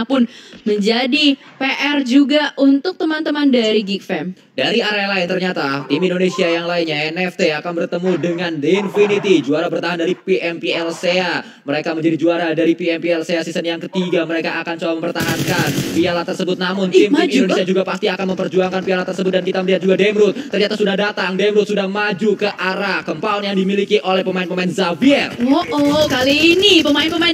pun menjadi PR juga untuk teman-teman dari Geek Fam. Dari area lain ternyata tim Indonesia yang lainnya NFT akan bertemu dengan The Infinity, juara bertahan dari PMPLCA. Mereka menjadi juara dari PMPLCA season yang ketiga. Mereka akan coba mempertahankan piala tersebut. Namun tim Indonesia juga pasti akan memperjuangkan piala tersebut. Dan kita melihat juga Demrut ternyata sudah datang. Demrut sudah maju ke arah compound yang dimiliki oleh pemain-pemain Xavier. Kali ini pemain-pemain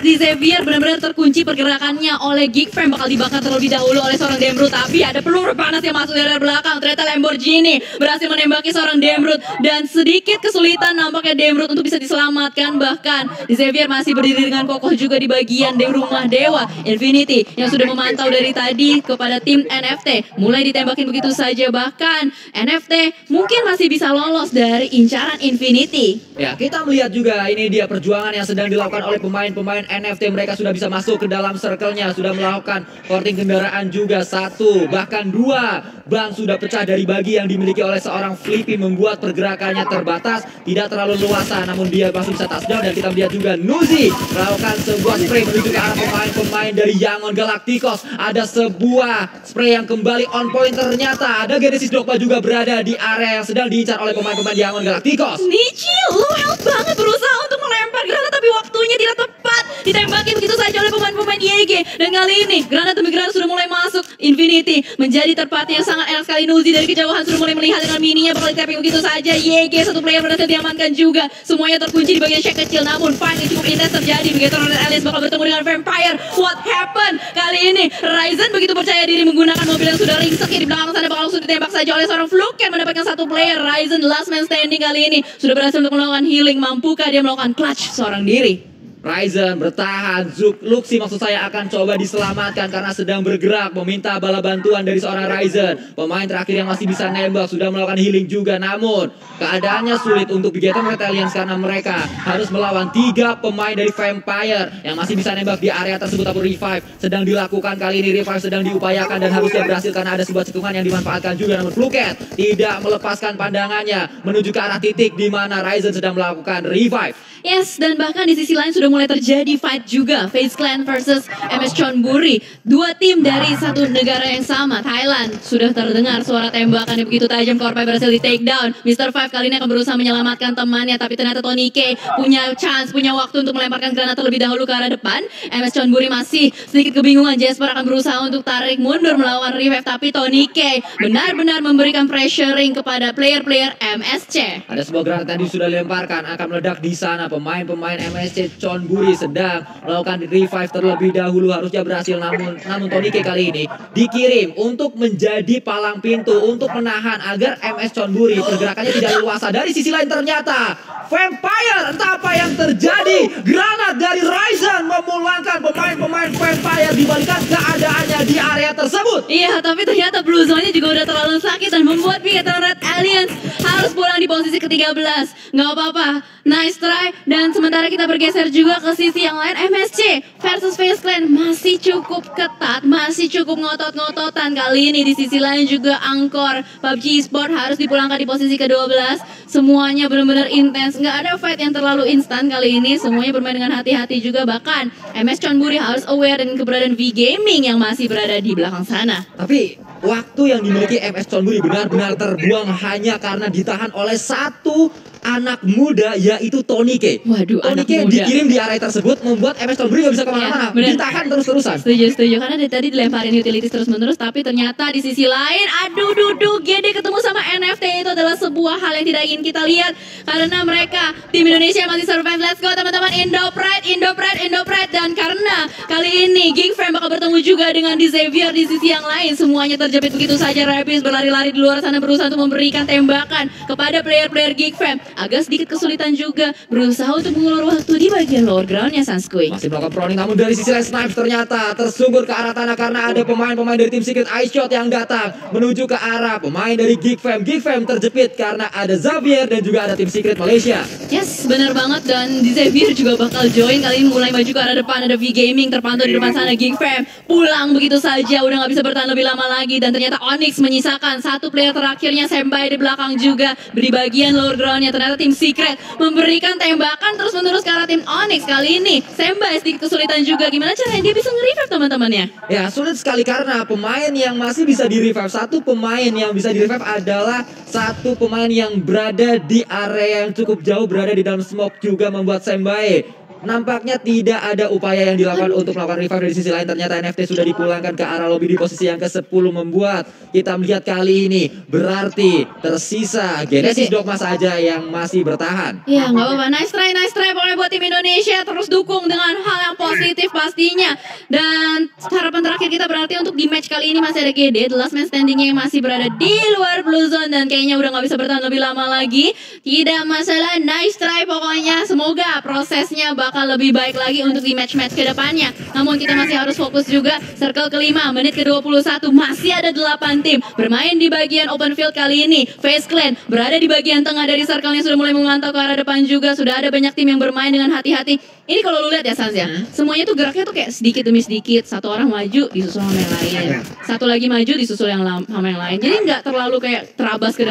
di Xavier benar-benar terkunci pergerakannya oleh Geek Fam. Bakal dibakar terlebih dahulu oleh seorang Demrut. Tapi ada peluru panas yang masuk dari belakang. Ternyata Lamborghini berhasil menembaki seorang Demrut. Dan sedikit kesulitan nampaknya Demrut untuk bisa diselamatkan. Bahkan di Xavier masih berdiri dengan kokoh juga di bagian rumah dewa. Infinity yang sudah memantau dari tadi kepada tim NFT mulai ditembakin begitu saja. Bahkan NFT mungkin masih bisa lolos dari incaran Infinity. Ya, kita melihat juga ini dia perjuangan yang sedang dilakukan oleh pemain-pemain NFT. Mereka sudah bisa masuk ke dalam circle-nya, sudah melakukan porting kendaraan juga 1 bahkan 2. Ban sudah pecah dari bagi yang dimiliki oleh seorang Flippy, membuat pergerakannya terbatas, tidak terlalu luasa, namun dia masih bisa touchdown. Dan kita melihat juga Nuzi melakukan sebuah spray menuju ke arah pemain-pemain dari Yangon Galacticos. Ada sebuah spray yang kembali on point. Ternyata ada Genesis Dogma juga berada di area yang sedang diincar oleh pemain-pemain Yangon Galacticos. Nichi, lu health banget berusaha untuk melempar granat, tapi waktunya tidak tepat. Ditembakin begitu saja oleh pemain-pemain YG. Dan kali ini granat demi granat sudah mulai masuk. Infinity menjadi tempat yang sangat enak sekali. Nuzi dari kejauhan sudah mulai melihat dengan mininya bakal di-tapping begitu saja. YG satu player berhasil diamankan juga. Semuanya terkunci di bagian shack kecil. Namun fight yang cukup intens terjadi. Begitu Ronald Alice bakal bertemu dengan Vampire. What happened? Kali ini Ryzen begitu percaya diri menggunakan mobil yang sudah ringsek di belakang sana, bakal langsung ditembak saja oleh seorang Fluken, mendapatkan 1 player. Ryzen last man standing kali ini sudah berhasil untuk melakukan healing. Mampukah dia melakukan clutch seorang diri? Ryzen bertahan, Luxi maksud saya akan coba diselamatkan karena sedang bergerak, meminta bala bantuan dari seorang Ryzen. Pemain terakhir yang masih bisa nembak sudah melakukan healing juga, namun keadaannya sulit untuk Bigeton Retalians karena mereka harus melawan 3 pemain dari Vampire yang masih bisa nembak di area tersebut. Tapi revive sedang dilakukan kali ini, revive sedang diupayakan dan harusnya berhasil karena ada sebuah cekungan yang dimanfaatkan juga. Namun Fluket tidak melepaskan pandangannya menuju ke arah titik di mana Ryzen sedang melakukan revive. Yes, dan bahkan di sisi lain sudah mulai terjadi fight juga. FaZe Clan versus MS Chonburi. 2 tim dari satu negara yang sama, Thailand. Sudah terdengar suara tembakan yang begitu tajam. Korpai berhasil di take down. Mr. Five kali ini akan berusaha menyelamatkan temannya. Tapi ternyata Tony K punya chance, punya waktu untuk melemparkan granat terlebih dahulu ke arah depan. MS Chonburi masih sedikit kebingungan. Jasper akan berusaha untuk tarik mundur melawan revive. Tapi Tony K benar-benar memberikan pressuring kepada player-player MSC. Ada sebuah granat yang sudah dilemparkan, akan meledak di sana. Pemain-pemain MSC Chonburi sedang melakukan revive terlebih dahulu, harusnya berhasil, namun Tony K kali ini dikirim untuk menjadi palang pintu untuk menahan agar MS Chonburi pergerakannya tidak luasa. Dari sisi lain ternyata Vampire, entah apa yang terjadi, granat dari Ryzen memulangkan pemain-pemain Vampire dibalikan keadaannya di area tersebut. Iya, tapi ternyata Blue Zone-nya juga udah terlalu sakit dan membuat Bigeton Red Alliance harus pulang di posisi ke-13. Nggak apa-apa, nice try. Dan sementara kita bergeser juga ke sisi yang lain, MSC versus FaZe Clan masih cukup ketat, masih cukup ngotot-ngototan. Kali ini di sisi lain juga Angkor PUBG Esport harus dipulangkan di posisi ke-12. Semuanya benar-benar intens, nggak ada fight yang terlalu instan kali ini. Semuanya bermain dengan hati-hati juga. Bahkan MS Chonburi harus aware dengan keberadaan V Gaming yang masih berada di belakang sana. Tapi waktu yang dimiliki MS Chonburi benar-benar terbuang hanya karena ditahan oleh 1 anak muda, yaitu Tony K. Waduh, Tony anak K muda dikirim di area tersebut, membuat MS Chonburi gak bisa kemana-mana, ditahan terus-terusan. Setuju, karena dari tadi dilemparin utilities terus-menerus. Tapi ternyata di sisi lain, aduh GD ketemu sama NFT itu adalah sebuah hal yang tidak ingin kita lihat. Karena mereka, tim Indonesia masih survive. Let's go teman-teman, Indo Pride. Dan karena kali ini Geek Fam bakal bertemu juga dengan di Xavier di sisi yang lain. Semuanya terjepit begitu saja. Rabis berlari-lari di luar sana berusaha untuk memberikan tembakan kepada player-player Geek Fam. Agak sedikit kesulitan juga berusaha untuk mengulur waktu di bagian lower groundnya Sanskui. Masih melakukan proning, namun dari sisi lain Snipes ternyata tersungkur ke arah tanah karena ada pemain-pemain dari tim Secret Ice Shot yang datang menuju ke arah pemain dari Geek Fam. Geek Fam terjepit karena ada Xavier dan juga ada tim Secret Malaysia. Yes, benar banget. Dan di Xavier juga bakal join kali ini, mulai maju ke arah depan. Ada V Gaming terpantau di depan sana. Geek Fam pulang begitu saja, udah nggak bisa bertahan lebih lama lagi. Dan ternyata Onyx menyisakan 1 player terakhirnya, Senpai di belakang juga di bagian lower groundnya. ternyata tim Secret memberikan tembakan terus-menerus ke arah tim Onyx. Kali ini Semba sedikit kesulitan juga. Gimana caranya dia bisa nge-revive teman-temannya? Ya sulit sekali karena pemain yang masih bisa di-revive, satu pemain yang bisa di-revive adalah satu pemain yang berada di area yang cukup jauh, berada di dalam smoke juga membuat Sembae nampaknya tidak ada upaya yang dilakukan untuk melakukan revive. Dari sisi lain ternyata NFT sudah dipulangkan ke arah lobby di posisi yang ke-10, membuat kita melihat kali ini berarti tersisa Genesis Dogma saja yang masih bertahan. Ya nggak apa-apa, nice try pokoknya buat tim Indonesia. Terus dukung dengan hal yang positif pastinya. Dan harapan terakhir kita berarti untuk di match kali ini masih ada GD, the last man standingnya yang masih berada di luar blue zone dan kayaknya udah nggak bisa bertahan lebih lama lagi. Tidak masalah, nice try pokoknya. Semoga prosesnya bakal lebih baik lagi untuk di match-match ke depannya. Namun kita masih harus fokus juga. Circle kelima, menit ke-21, masih ada 8 tim bermain di bagian open field kali ini. FaZe Clan berada di bagian tengah dari circle-nya, sudah mulai memantau ke arah depan juga. Sudah ada banyak tim yang bermain dengan hati-hati. Ini kalau lu lihat ya Sans ya, semuanya tuh geraknya tuh kayak sedikit demi sedikit. Satu orang maju disusul sama yang lain, satu lagi maju disusul sama yang lain. Jadi nggak terlalu kayak terabas ke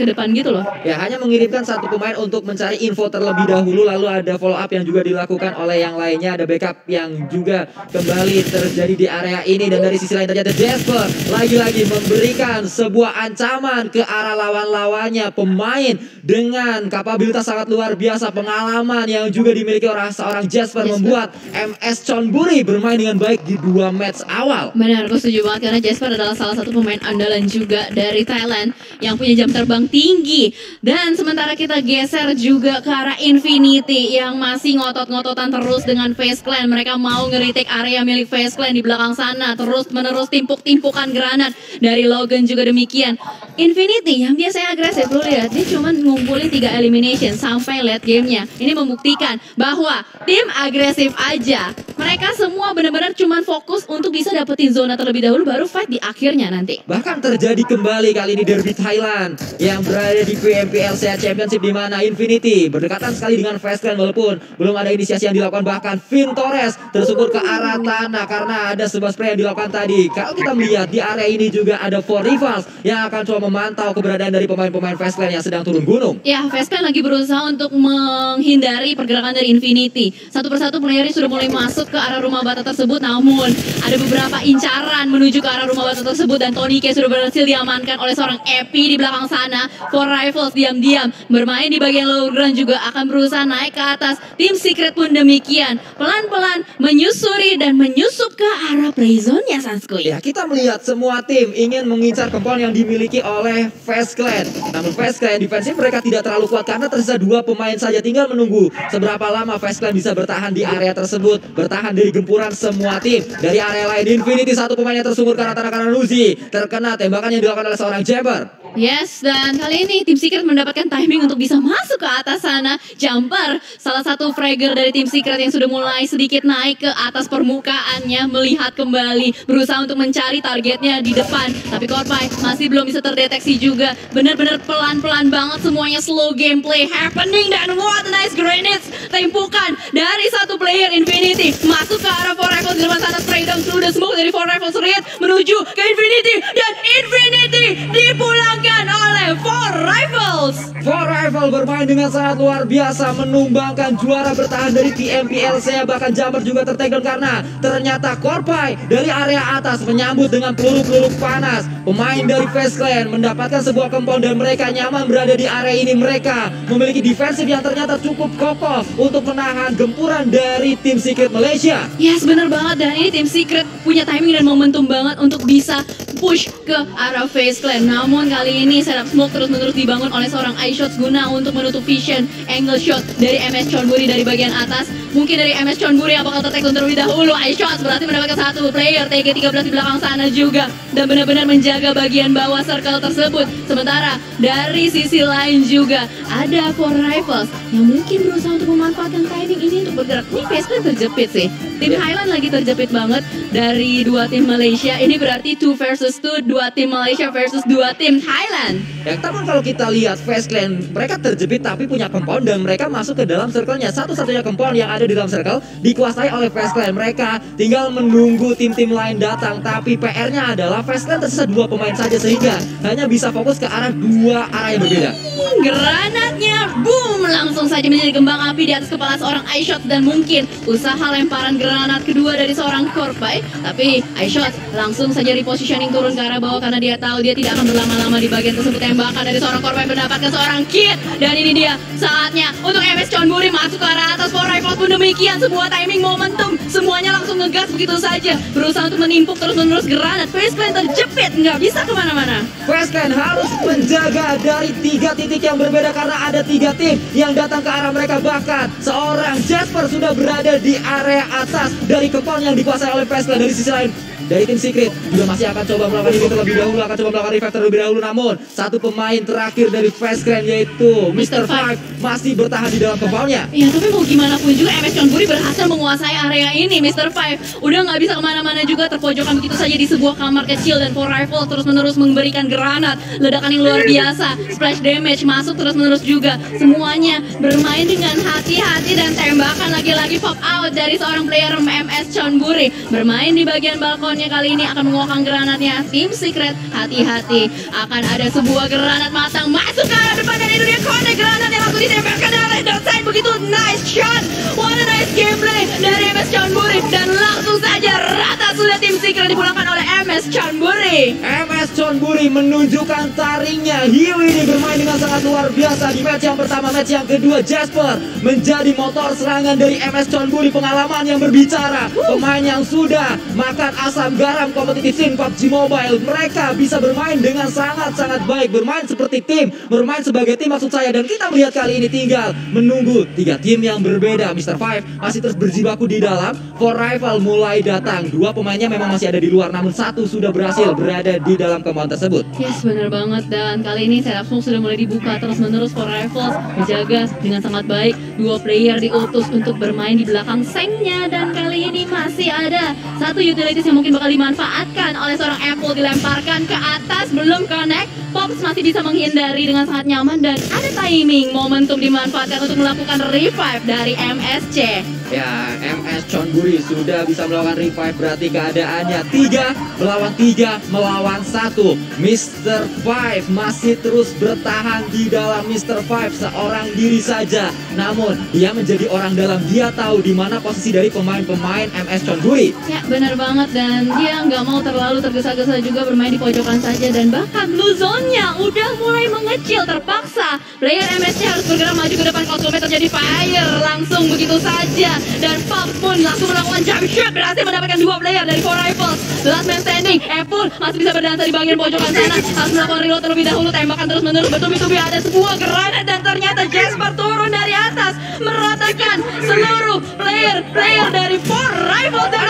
depan gitu loh. Ya hanya mengirimkan satu pemain untuk mencari info terlebih dahulu, lalu ada follow up yang juga dilakukan oleh yang lainnya, ada backup yang juga kembali terjadi di area ini. Dan dari sisi lain ternyata Jasper lagi-lagi memberikan sebuah ancaman ke arah lawan-lawannya. Pemain dengan kapabilitas sangat luar biasa, pengalaman yang juga dimiliki oleh seorang Jasper membuat MS Chonburi bermain dengan baik di 2 match awal. Benar, aku setuju banget karena Jasper adalah salah satu pemain andalan juga dari Thailand yang punya jam terbang tinggi. Dan sementara kita geser juga ke arah Infinity yang masih ngotot-ngototan terus dengan FaZe Clan. Mereka mau nge-retake area milik FaZe Clan di belakang sana, terus-menerus timpuk-timpukan granat dari Logan juga demikian. Infinity yang biasanya agresif, lu lihat dia cuma ngumpulin 3 elimination sampai late gamenya. Ini membuktikan bahwa tim agresif aja. Mereka semua benar-benar cuma fokus untuk bisa dapetin zona terlebih dahulu, baru fight di akhirnya nanti. Bahkan terjadi kembali kali ini derby Thailand yang berada di PMPL Asia Championship, di mana Infinity berdekatan sekali dengan FaZe Clan walaupun belum ada inisiasi yang dilakukan. Bahkan Vin Torres tersungkur ke arah tanah karena ada sebuah spray yang dilakukan tadi. Kalau kita melihat di area ini juga ada 4 rivals yang akan coba memantau keberadaan dari pemain-pemain FaZe Clan yang sedang turun gunung. Ya, FaZe Clan lagi berusaha untuk menghindari pergerakan dari Infinity. Satu persatu playernya sudah mulai masuk ke arah rumah bata tersebut, namun ada beberapa incaran menuju ke arah rumah bata tersebut dan Tony K sudah berhasil diamankan oleh seorang Epi di belakang sana. 4 rivals diam-diam bermain di bagian lower ground juga akan berusaha naik ke atas. Tim Secret pun demikian, pelan-pelan menyusuri dan menyusup ke arah play zone-nya Sanskuy. Ya, kita melihat semua tim ingin mengincar compound yang dimiliki oleh FaZe Clan. Namun FaZe Clan defensif mereka tidak terlalu kuat karena tersisa 2 pemain saja. Tinggal menunggu seberapa lama FaZe Clan bisa bertahan di area tersebut, bertahan dari gempuran semua tim. Dari area lain Infinity, satu pemainnya tersungkur karena karena Luzi terkena tembakan yang dilakukan oleh seorang Jabber. Yes, dan kali ini tim Secret mendapatkan timing untuk bisa masuk ke atas sana. Jumper, salah satu fragger dari tim Secret yang sudah mulai sedikit naik ke atas permukaannya, melihat kembali, berusaha untuk mencari targetnya di depan. Tapi Korpai masih belum bisa terdeteksi juga. Benar-benar pelan-pelan banget semuanya, slow gameplay happening. Dan what a nice grenades, tempukan dari satu player Infinity masuk ke arah 4 rifles di depan sana, spray down through the smoke dari 4 rifles Red menuju ke Infinity, dan Infinity dipulangkan oleh 4 rifles. 4 rifle bermain dengan sangat luar biasa, menumbangkan juara bertahan dari TMPL. Saya bahkan Jumper juga tertekan karena ternyata Korpai dari area atas menyambut dengan peluru-peluru panas. Pemain dari FaZe Clan mendapatkan sebuah compound dan mereka nyaman berada di area ini. Mereka memiliki defensif yang ternyata cukup kokoh untuk menahan gempuran dari tim Secret Malaysia. Yes, bener banget, dan ini tim Secret punya timing dan momentum banget untuk bisa push ke arah FaZe Clan. Namun kali ini setup smoke terus-menerus dibangun oleh seorang iShots guna untuk menutup vision angle shot dari MS Chonburi dari bagian atas. Mungkin dari MS Chonburi yang bakal tertekan terlebih dahulu. iShots berarti mendapatkan satu player TG13 di belakang sana juga dan benar-benar menjaga bagian bawah circle tersebut. Sementara dari sisi lain juga ada 4 rifles yang mungkin berusaha untuk memanfaatkan timing ini untuk bergerak. Ini FaZe Clan terjepit sih. Tim Highland lagi terjepit banget dari 2 tim Malaysia. Ini berarti 2 versus versus 2 tim Malaysia versus 2 tim Thailand. Ya, namun kalau kita lihat Face Clan, mereka terjepit tapi punya compound dan mereka masuk ke dalam circle-nya. Satu-satunya compound yang ada di dalam circle dikuasai oleh Face Clan. Mereka tinggal menunggu tim-tim lain datang, tapi PR-nya adalah Face Clan tersisa 2 pemain saja sehingga hanya bisa fokus ke arah 2 arah yang berbeda. Granatnya boom langsung saja menjadi kembang api di atas kepala seorang iShot dan mungkin usaha lemparan granat kedua dari seorang Korpai, tapi iShot langsung saja repositioning turun ke arah bawah karena dia tahu dia tidak akan berlama-lama di bagian tersebut. Tembakan dari seorang Korpai mendapatkan seorang Kid dan ini dia saatnya untuk MS Chonburi masuk ke arah atas. For Rifles pun demikian, sebuah timing momentum semuanya langsung ngegas begitu saja berusaha untuk menimpuk terus-menerus granat. Face Clan terjepit nggak bisa kemana-mana. Face Clan harus menjaga dari 3 titik yang berbeda karena ada 3 tim yang datang ke arah mereka. Bahkan seorang Jasper sudah berada di area atas dari compound yang dikuasai oleh Face Clan. Dari sisi lain, dari tim Secret juga masih akan coba melakukan ini terlebih dahulu, akan coba melakukan revive terlebih dahulu. Namun satu pemain terakhir dari Face Clan yaitu Mr. Five masih bertahan di dalam compoundnya. Ya tapi mau gimana pun juga MS Chonburi berhasil menguasai area ini. Mr. Five udah nggak bisa kemana-mana juga, terpojokan begitu saja di sebuah kamar kecil dan For Rifle terus-menerus memberikan granat, ledakan yang luar biasa, splash damage masuk terus-menerus juga. Semuanya bermain dengan hati-hati dan tembakan lagi-lagi pop out dari seorang player MS Chonburi. Bermain di bagian balkonnya kali ini akan menguakkan granatnya. Tim Secret hati-hati, akan ada sebuah granat matang masuk ke arah depan dan itu dia connect granat yang langsung ditembakkan dari Dark Side. Begitu nice shot, what a nice gameplay dari MS Chonburi dan langsung saja rata sudah tim Secret dipulangkan oleh MS Chonburi. MS Chonburi menunjukkan taringnya. Hiu ini bermain dengan sangat luar biasa di match yang pertama. Match yang kedua Jasper menjadi motor serangan dari MS Chonburi. Pengalaman yang berbicara, pemain yang sudah makan asam garam kompetitif scene PUBG Mobile. Mereka bisa bermain dengan sangat-sangat baik, bermain seperti tim, bermain sebagai tim maksud saya. Dan kita melihat kali ini tinggal menunggu 3 tim yang berbeda. Mr. Five masih terus berjibaku di dalam. For Rifle mulai datang, 2 pemainnya memang masih ada di luar, namun 1 sudah berhasil berada di dalam compound tersebut. Yes, benar banget. Dan kali ini setup smoke sudah mulai dibuka terus-menerus. For Rifles menjaga dengan sangat baik. 2 player diutus untuk bermain di belakang sengnya. Dan kali ini masih ada 1 utilities yang mungkin bakal dimanfaatkan oleh seorang Apple, dilemparkan ke atas, belum connect. Pops masih bisa menghindari dengan sangat nyaman dan ada timing momentum dimanfaatkan untuk melakukan revive dari MSC. Ya, MS Chonburi sudah bisa melakukan revive, berarti keadaannya 3 melawan 3 melawan 1. Mr. Five masih terus bertahan di dalam. Mr. Five seorang diri saja, namun dia menjadi orang dalam. Dia tahu di mana posisi dari pemain-pemain MS Chonburi. Ya benar banget, dan dia nggak mau terlalu tergesa-gesa juga bermain di pojokan saja. Dan bahkan blue zone-nya udah mulai mengecil, terpaksa player MSC harus bergerak maju ke depan. Kostumnya terjadi fire langsung begitu saja. Dan Pop pun langsung melakukan jump shot, berhasil mendapatkan 2 player dari For Rifles. Last man standing, Apple masih bisa berdansa di bagian pojokan sana. Harus melakukan reload terlebih dahulu, tembakan terus-menerus bertubi-tubi. Ada sebuah granat dan ternyata Jasper turun dari atas meratakan seluruh player dari For Rifles. Dan